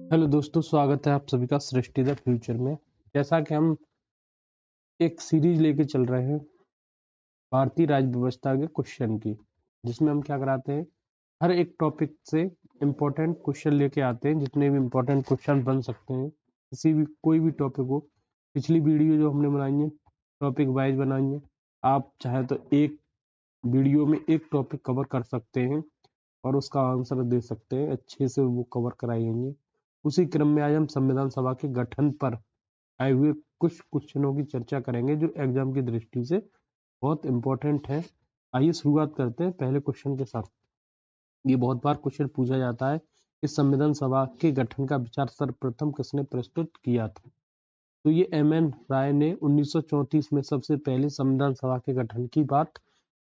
Hello दोस्तों, स्वागत है आप सभी का सृष्टि द फ्यूचर में। जैसा कि हम एक सीरीज लेके चल रहे हैं भारतीय राज्य व्यवस्था के क्वेश्चन की, जिसमें हम क्या कराते हैं, हर एक टॉपिक से इम्पोर्टेंट क्वेश्चन लेके आते हैं। जितने भी इम्पोर्टेंट क्वेश्चन बन सकते हैं, किसी भी कोई भी टॉपिक हो। पिछली वीडियो जो हमने बनाई है टॉपिक वाइज बनाई है। आप चाहे तो एक वीडियो में एक टॉपिक कवर कर सकते हैं और उसका आंसर दे सकते हैं, अच्छे से वो कवर कराएंगे। उसी क्रम में आज हम संविधान सभा के गठन पर आए हुए कुछ क्वेश्चनों की चर्चा करेंगे, जो एग्जाम की दृष्टि से बहुत इंपॉर्टेंट है। आइए शुरुआत करते हैं पहले क्वेश्चन के साथ। ये बहुत बार क्वेश्चन पूछा जाता है कि संविधान सभा के गठन का विचार सर्वप्रथम किसने प्रस्तुत किया था। तो ये एम.एन. राय ने 1934 में सबसे पहले संविधान सभा के गठन की बात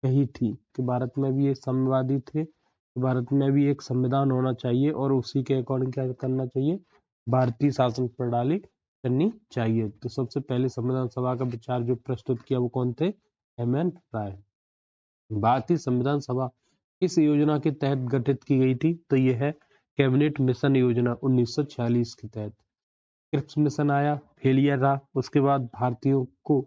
कही थी कि भारत में भी एक साम्यवादी थे, भारत में भी एक संविधान होना चाहिए और उसी के अकॉर्डिंग क्या करना चाहिए, भारतीय शासन प्रणाली करनी चाहिए। तो सबसे पहले संविधान सभा का विचार जो प्रस्तुत किया वो कौन थे, एम.एन. राय। भारतीय संविधान सभा किस योजना के तहत गठित की गई थी, तो यह है कैबिनेट मिशन योजना 1946 के तहत। क्रिप्स मिशन आया, फेलियर रहा। उसके बाद भारतीयों को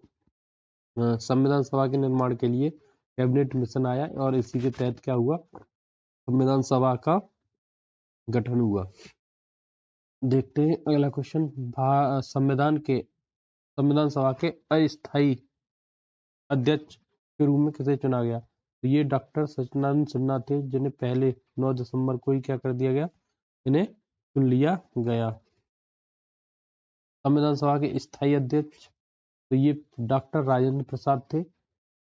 संविधान सभा के निर्माण के लिए कैबिनेट मिशन आया और इसी के तहत क्या हुआ, संविधान सभा का गठन हुआ। देखते हैं अगला क्वेश्चन। संविधान सभा के अस्थायी अध्यक्ष के रूप में किसे चुना गया, तो ये डॉक्टर सचिदानंद सिन्हा थे, जिन्हें पहले 9 दिसंबर को ही क्या कर दिया गया, इन्हें चुन लिया गया। संविधान सभा के स्थायी अध्यक्ष तो ये डॉक्टर राजेंद्र प्रसाद थे।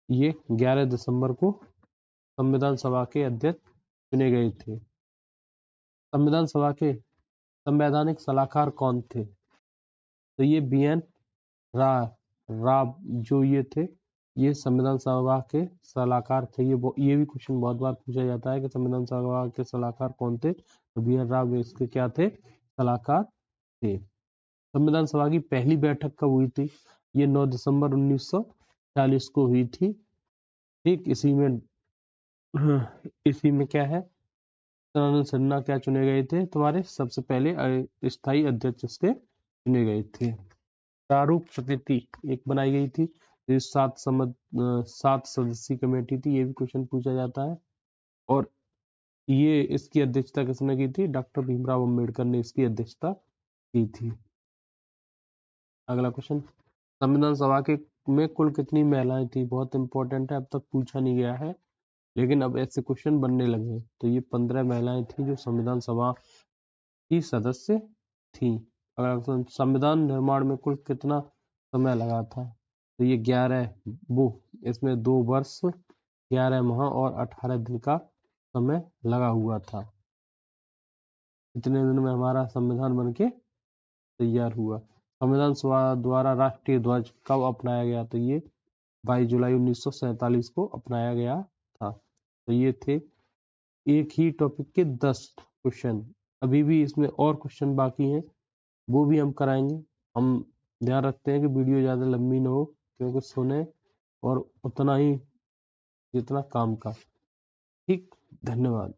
ये 11 दिसंबर को संविधान सभा के अध्यक्ष चुने गए थे। संविधान सभा के संवैधानिक सलाहकार कौन थे, तो ये बी.एन. राव जो ये थे, ये संविधान सभा के सलाहकार थे। ये भी क्वेश्चन बहुत बार पूछा जाता है कि संविधान सभा के सलाहकार कौन थे, तो बी.एन. राव इसके क्या थे, सलाहकार थे। संविधान सभा की पहली बैठक कब हुई थी, ये 9 दिसंबर 1940 को हुई थी। ठीक, इसी में क्या है, सचिदानंद सिन्हा क्या चुने गए थे, तुम्हारे सबसे पहले स्थायी अध्यक्ष इसके चुने गए थे। प्रारूप समिति एक बनाई गई थी, ये 7 सदस्यीय कमेटी थी। ये भी क्वेश्चन पूछा जाता है और ये इसकी अध्यक्षता किसने की थी, डॉक्टर भीमराव अम्बेडकर ने इसकी अध्यक्षता की थी। अगला क्वेश्चन, संविधान सभा के में कुल कितनी महिलाएं थी, बहुत इंपॉर्टेंट है, अब तक पूछा नहीं गया है लेकिन अब ऐसे क्वेश्चन बनने लगे हैं। तो ये 15 महिलाएं थी जो संविधान सभा की सदस्य थी। अगला क्वेश्चन, संविधान निर्माण में कुल कितना समय लगा था, तो ये 11 वो इसमें 2 वर्ष 11 माह और 18 दिन का समय लगा हुआ था। इतने दिन में हमारा संविधान बनके तैयार हुआ। संविधान सभा द्वारा राष्ट्रीय ध्वज कब अपनाया गया, तो ये 22 जुलाई 1947 को अपनाया गया था। तो ये थे एक ही टॉपिक के 10 क्वेश्चन। अभी भी इसमें और क्वेश्चन बाकी हैं, वो भी हम कराएंगे। हम ध्यान रखते हैं कि वीडियो ज़्यादा लंबी ना हो, क्योंकि सुने और उतना ही जितना काम का। ठीक, धन्यवाद।